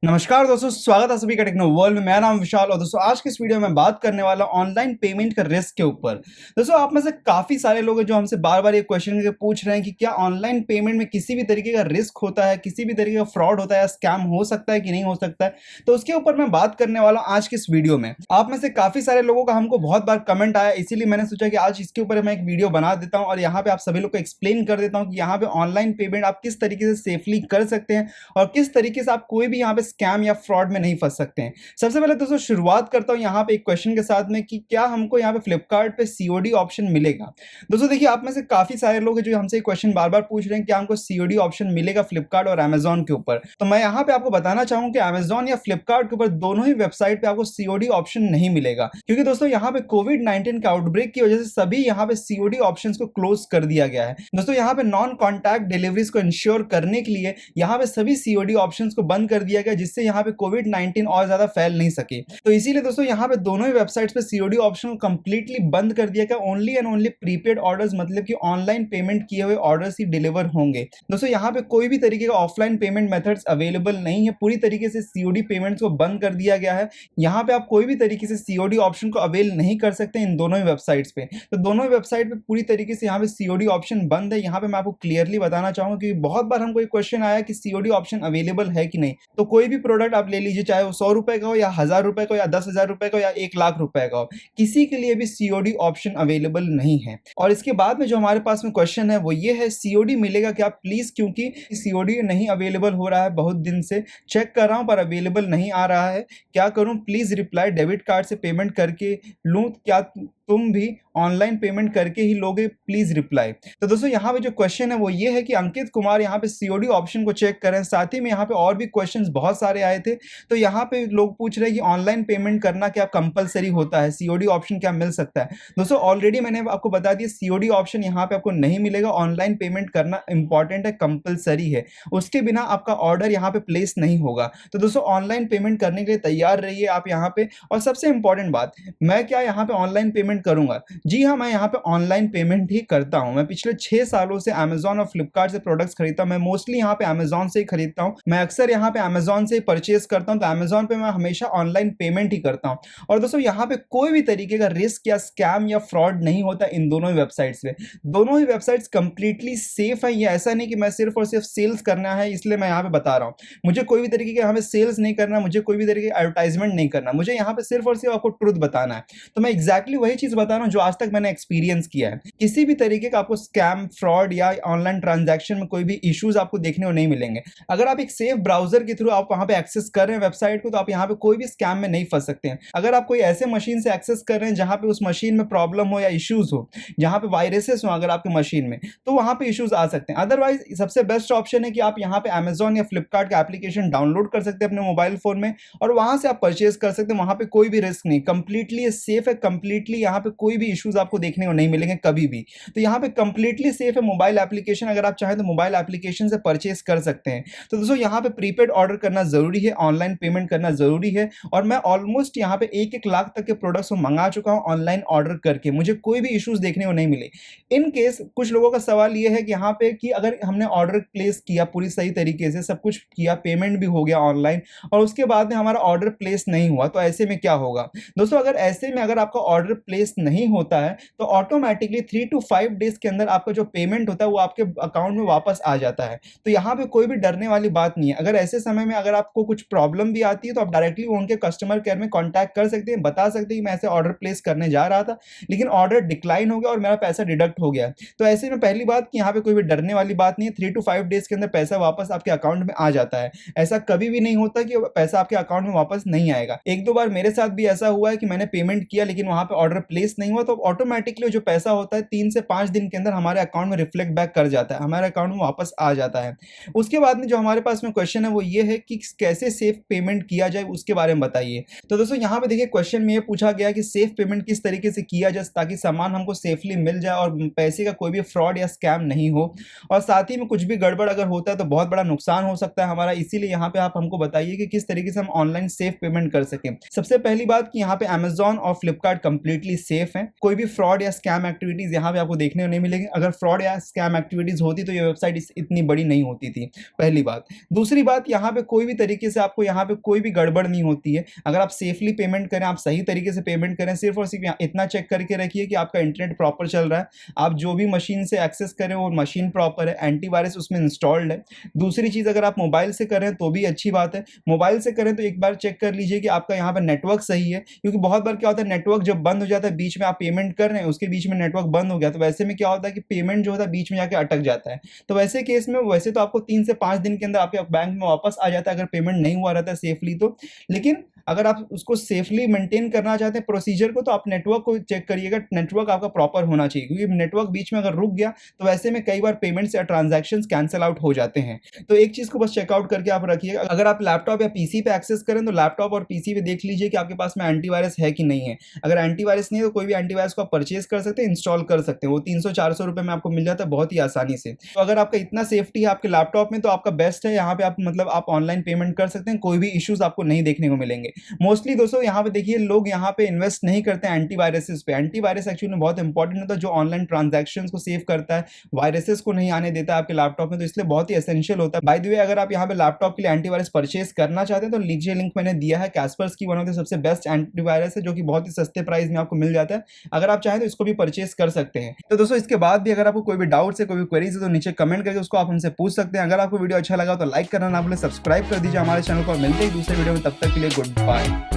नमस्कार दोस्तों, स्वागत है सभी का टेक्नो वर्ल्ड में। मेरा नाम विशाल और दोस्तों आज की इस वीडियो में बात करने वाला ऑनलाइन पेमेंट का रिस्क के ऊपर। दोस्तों आप में से काफी सारे लोग हैं जो हमसे बार बार ये क्वेश्चन करके पूछ रहे हैं कि क्या ऑनलाइन पेमेंट में किसी भी तरीके का रिस्क होता है, किसी भी तरीके का फ्रॉड होता है या स्कैम हो सकता है कि नहीं हो सकता है। तो उसके ऊपर मैं बात करने वाला हूँ आज की इस वीडियो में। आप में से काफी सारे लोगों का हमको बहुत बार कमेंट आया, इसीलिए मैंने सोचा कि आज इसके ऊपर मैं एक वीडियो बना देता हूँ और यहाँ पे आप सभी लोग को एक्सप्लेन कर देता हूँ कि यहाँ पे ऑनलाइन पेमेंट आप किस तरीके से सेफली कर सकते हैं और किस तरीके से आप कोई भी यहाँ पे स्कैम या फ्रॉड में नहीं फंस सकते हैं। सबसे पहले दोस्तों शुरुआत करता हूं यहाँ पे एक क्वेश्चन के साथ में कि क्या हमको यहाँ पे फ्लिपकार्ट पे सीओडी ऑप्शन मिलेगा। दोस्तों देखिए, आप में से काफी सारे लोग हैं जो हमसे क्वेश्चन बार बार पूछ रहे हैं कि हमको सीओडी ऑप्शन मिलेगा फ्लिपकार्ट और अमेजोन के ऊपर। तो मैं यहाँ पे आपको बताना चाहूँ कि अमेजोन या फ्लिपकार्ट के ऊपर दोनों ही वेबसाइट पे आपको सीओडी ऑप्शन नहीं मिलेगा, क्योंकि दोस्तों यहाँ पे कोविड-19 के आउटब्रेक की वजह से सभी यहाँ पे सीओडी ऑप्शन को क्लोज कर दिया गया है। दोस्तों यहाँ पे नॉन कॉन्टैक्ट डिलीवरीज को इंश्योर करने के लिए यहाँ पे सभी सीओडी ऑप्शंस को बंद कर दिया गया, जिससे यहाँ पे कोविड-19 और ज्यादा फैल नहीं सके। तो इसीलिए दोस्तों यहाँ पे दोनों ही वेबसाइट्स पे सीओडी ऑप्शन को कंप्लीटली बंद कर दिया गया। Only and only prepaid orders, मतलब कि ऑनलाइन पेमेंट किए हुए ऑर्डर्स ही डिलीवर होंगे। दोस्तों यहाँ पे कोई भी तरीके का ऑफलाइन पेमेंट मेथड्स अवेलेबल नहीं है। पूरी तरीके से सीओडी पेमेंट्स को बंद कर दिया गया है। यहाँ पे आप कोई भी तरीके से सीओडी ऑप्शन को अवेल नहीं कर सकते इन दोनों ही वेबसाइट्स पे। तो दोनों ही वेबसाइट पे पूरी तरीके से यहाँ पे सीओडी ऑप्शन बंद है। यहाँ पे मैं आपको क्लियरली बताना चाहूंगा कि बहुत बार हमको एक क्वेश्चन आया कि सीओडी ऑप्शन अवेलेबल है कि नहीं। तो कोई भी प्रोडक्ट आप ले लीजिए, चाहे वो 100 रुपए का हो या 1000 रुपए का हो या 10,000 रुपए का हो या 1,00,000 रुपए का हो, किसी के लिए भी सीओडी ऑप्शन अवेलेबल नहीं है। और इसके बाद में जो हमारे पास में क्वेश्चन है वो ये है, सीओडी मिलेगा क्या प्लीज, क्योंकि सीओडी नहीं अवेलेबल हो रहा है। बहुत दिन से चेक कर रहा हूं पर अवेलेबल नहीं आ रहा है। क्या करूं, प्लीज रिप्लाई। डेबिट कार्ड से पेमेंट करके लूं क्या, तुम भी ऑनलाइन पेमेंट करके ही लोगे, प्लीज रिप्लाई। तो दोस्तों यहाँ पे जो क्वेश्चन है वो ये है कि अंकित कुमार यहाँ पे सीओडी ऑप्शन को चेक करें। साथ ही में यहाँ पे और भी क्वेश्चंस बहुत सारे आए थे। तो यहाँ पे लोग पूछ रहे हैं कि ऑनलाइन पेमेंट करना क्या कंपलसरी होता है, सीओडी ऑप्शन क्या मिल सकता है। दोस्तों ऑलरेडी मैंने आपको बता दिया, सीओडी ऑप्शन यहाँ पे आपको नहीं मिलेगा। ऑनलाइन पेमेंट करना इंपॉर्टेंट है, कंपलसरी है। उसके बिना आपका ऑर्डर यहाँ पे प्लेस नहीं होगा। तो दोस्तों ऑनलाइन पेमेंट करने के लिए तैयार रहिए आप यहाँ पे। और सबसे इंपॉर्टेंट बात, मैं क्या यहाँ पे ऑनलाइन पेमेंट करूंगा? जी हाँ, मैं यहाँ पे ऑनलाइन पेमेंट ही करता हूँ। मैं पिछले 6 सालों से अमेजॉन और फ्लिपकार्ट से प्रोडक्ट्स खरीदता हूँ। मैं मोस्टली यहाँ पे अमेजॉन से ही खरीदता हूँ। मैं अक्सर यहाँ पे अमेजॉन से ही परचेज करता हूँ। तो अमेजॉन पे मैं हमेशा ऑनलाइन पेमेंट ही करता हूँ। और दोस्तों यहाँ पे कोई भी तरीके का रिस्क या स्कैम या फ्रॉड नहीं होता इन दोनों ही वेबसाइट्स पे। दोनों ही वेबसाइट्स कंप्लीटली सेफ है। ये ऐसा नहीं कि मैं सिर्फ और सिर्फ सेल्स करना है इसलिए मैं यहाँ पे बता रहा हूँ। मुझे कोई भी तरीके का यहाँ पे सेल्स नहीं करना, मुझे कोई भी तरीके का एडवर्टाइजमेंट नहीं करना। मुझे यहाँ पे सिर्फ और सिर्फ आपको ट्रुथ बताना है। तो मैं एग्जैक्टली वही चीज बता रहा हूँ जो आज तक मैंने एक्सपीरियंस किया है। किसी भी तरीके का आपको स्कैम, फ्रॉड या ऑनलाइन ट्रांजैक्शन में कोई भी इश्यूज आपको देखने को नहीं मिलेंगे। अगर आप एक सेफ ब्राउजर के थ्रू आप वहां पे एक्सेस कर रहे हैं वेबसाइट को, तो आप यहाँ पे कोई भी स्कैम में नहीं फंस सकते हैं। अगर आप कोई ऐसे मशीन से एक्सेस कर रहे हैं जहां पे उस मशीन में प्रॉब्लम हो या इश्यूज हो, जहां पे वायरसेस हो अगर आपके मशीन में, तो वहां पे इश्यूज आ सकते हैं। अदरवाइज सबसे बेस्ट ऑप्शन है कि आप यहाँ पे अमेजॉन या फ्लिपकार्ट का एप्लीकेशन डाउनलोड कर सकते हैं अपने मोबाइल फोन में और वहां से आप परचेज कर सकते हैं। वहां पे कोई भी रिस्क नहीं, कंप्लीटली सेफ है। कंप्लीटली यहाँ पे कोई भी इश्यूज आपको देखने को नहीं मिलेंगे कभी भी। तो यहाँ पे कंप्लीटली सेफ है। मोबाइल एप्लीकेशन अगर आप चाहें तो मोबाइल एप्लीकेशन से परचेज कर सकते हैं। तो दोस्तों यहाँ पे प्रीपेड ऑर्डर करना जरूरी है, ऑनलाइन पेमेंट करना जरूरी है। और मैं ऑलमोस्ट यहाँ पे 1-1 लाख तक के प्रोडक्ट्स को मंगा चुका हूँ ऑनलाइन ऑर्डर करके। मुझे कोई भी इश्यूज देखने को नहीं मिले। इन केस कुछ लोगों का सवाल ये है कि यहाँ पे कि अगर हमने ऑर्डर प्लेस किया पूरी सही तरीके से, सब कुछ किया, पेमेंट भी हो गया ऑनलाइन, और उसके बाद में हमारा ऑर्डर प्लेस नहीं हुआ, तो ऐसे में क्या होगा? दोस्तों अगर ऐसे में अगर आपका ऑर्डर प्लेस नहीं होता है तो ऑटोमेटिकली 3 to 5 डेज के अंदर आपका जो पेमेंट होता है वो आपके अकाउंट में वापस आ जाता है। तो यहाँ पे कोई भी डरने वाली बात नहीं है। अगर ऐसे समय में अगर आपको कुछ प्रॉब्लम भी आती है तो आप डायरेक्टली उनके कस्टमर केयर में कांटेक्ट कर सकते हैं, बता सकते हैं कि मैं ऐसे ऑर्डर प्लेस करने जा रहा था लेकिन ऑर्डर डिक्लाइन हो गया और मेरा पैसा डिडक्ट हो गया। तो ऐसे में पहली बात कि यहाँ पे कोई भी डरने वाली बात नहीं है। 3 to 5 डेज के अंदर पैसा वापस आपके अकाउंट में आ जाता है। ऐसा कभी भी नहीं होता कि पैसा आपके अकाउंट में वापस नहीं आएगा। 1-2 बार मेरे साथ भी ऐसा हुआ है कि मैंने पेमेंट किया लेकिन वहां पे ऑर्डर प्लेस नहीं हुआ, तो ऑटोमेटिकली जो पैसा होता है 3 से 5 दिन के अंदर हमारे अकाउंट में रिफ्लेक्ट बैक कर जाता है, हमारे अकाउंट में वापस आ जाता है। उसके बाद में जो हमारे पास में क्वेश्चन है वो ये है कि कैसे सेफ पेमेंट किया जाए, उसके बारे में बताइए। तो दोस्तों यहाँ पे देखिए क्वेश्चन में ये पूछा गया कि सेफ पेमेंट किस तरीके से किया जाए ताकि सामान हमको सेफली मिल जाए और पैसे का कोई भी फ्रॉड या स्कैम नहीं हो, और साथ ही में कुछ भी गड़बड़ अगर होता है तो बहुत बड़ा नुकसान हो सकता है हमारा। इसीलिए यहाँ पे आप हमको बताइए कि किस तरीके से हम ऑनलाइन सेफ पेमेंट कर सकें। सबसे पहली बात कि यहाँ पे अमेजॉन और फ्लिपकार्ट कंप्लीटली सेफ है, कोई भी फ्रॉड या स्कैम एक्टिविटीज यहाँ पे आपको देखने को नहीं मिलेगी। अगर फ्रॉड या स्कैम एक्टिविटीज होती तो ये वेबसाइट इतनी बड़ी नहीं होती थी, पहली बात। दूसरी बात, यहाँ पे कोई भी तरीके से आपको यहाँ पे कोई भी गड़बड़ नहीं होती है। अगर आप सेफली पेमेंट करें, आप सही तरीके से पेमेंट करें, सिर्फ और सिर्फ इतना चेक करके रखिए कि आपका इंटरनेट प्रॉपर चल रहा है, आप जो भी मशीन से एक्सेस करें वो मशीन प्रॉपर है, एंटीवायरस उसमें इंस्टॉल्ड है। दूसरी चीज़, अगर आप मोबाइल से करें तो भी अच्छी बात है। मोबाइल से करें तो एक बार चेक कर लीजिए कि आपका यहाँ पर नेटवर्क सही है, क्योंकि बहुत बार क्या होता है, नेटवर्क जब बंद हो जाता है, बीच में आप पेमेंट कर रहे हैं, उसके बीच में नेटवर्क बंद हो गया, तो वैसे में क्या होता है कि पेमेंट जो होता है बीच में जाके अटक जाता है। तो वैसे केस में वैसे तो आपको 3 से 5 दिन के अंदर आपके बैंक में वापस आ जाता है, अगर पेमेंट नहीं हुआ रहता है सेफली तो। लेकिन अगर आप उसको सेफली मेंटेन करना चाहते हैं प्रोसीजर को, तो आप नेटवर्क को चेक करिएगा, नेटवर्क आपका प्रॉपर होना चाहिए, क्योंकि नेटवर्क बीच में अगर रुक गया तो वैसे में कई बार पेमेंट्स या ट्रांजैक्शंस कैंसिल आउट हो जाते हैं। तो एक चीज को बस चेकआउट करके आप रखिएगा। अगर आप लैपटॉप या पीसी पे एक्सेस करें तो लैपटॉप और पीसी पे देख लीजिए कि आपके पास में एंटीवायरस है कि नहीं है। अगर एंटीवायरस नहीं है तो कोई भी एंटीवायरस को आप परचेज कर सकते हैं, इंस्टॉल कर सकते हैं, वो 300-400 रुपए में आपको मिल जाता है बहुत ही आसानी से। तो अगर आपका इतना सेफ्टी है आपके लैपटॉप में तो आपका बेस्ट है, यहाँ पे आप मतलब आप ऑनलाइन पेमेंट कर सकते हैं, कोई भी इश्यूज आपको नहीं देखने को मिलेंगे। मोस्टली दोस्तों यहाँ पे देखिए, लोग यहाँ पे इन्वेस्ट नहीं करते हैं एंटीवायरसेस पे। एंटीवायरस एक्चुअली में बहुत इंपॉर्टेंट होता है, जो ऑनलाइन ट्रांजैक्शंस को सेव करता है, वायरसेस को नहीं आने देता है आपके लैपटॉप में, तो इसलिए बहुत ही एसेंशियल होता है। बाय द वे, अगर आप यहाँ पे लैपटॉप के लिए एंटीवायरस परचेज करना चाहते हैं तो नीचे लिंक मैंने दिया है, कैस्पर्स की वन ऑफ द सबसे बेस्ट एंटीवायरस है, जो कि बहुत ही सस्ते प्राइस में आपको मिल जाता है। अगर आप चाहें तो इसको भी परचेज कर सकते हैं। तो दोस्तों इसके बाद भी अगर आपको कोई भी डाउट है, कोई भी क्वेरीज है, तो नीचे कमेंट करके उसको आप हमसे पूछ सकते हैं। अगर आपको वीडियो अच्छा लगा तो लाइक करना ना भूलें, सब्सक्राइब कर दीजिए हमारे चैनल को, और मिलते हैं दूसरे वीडियो में, तब तक के लिए गुड बाय।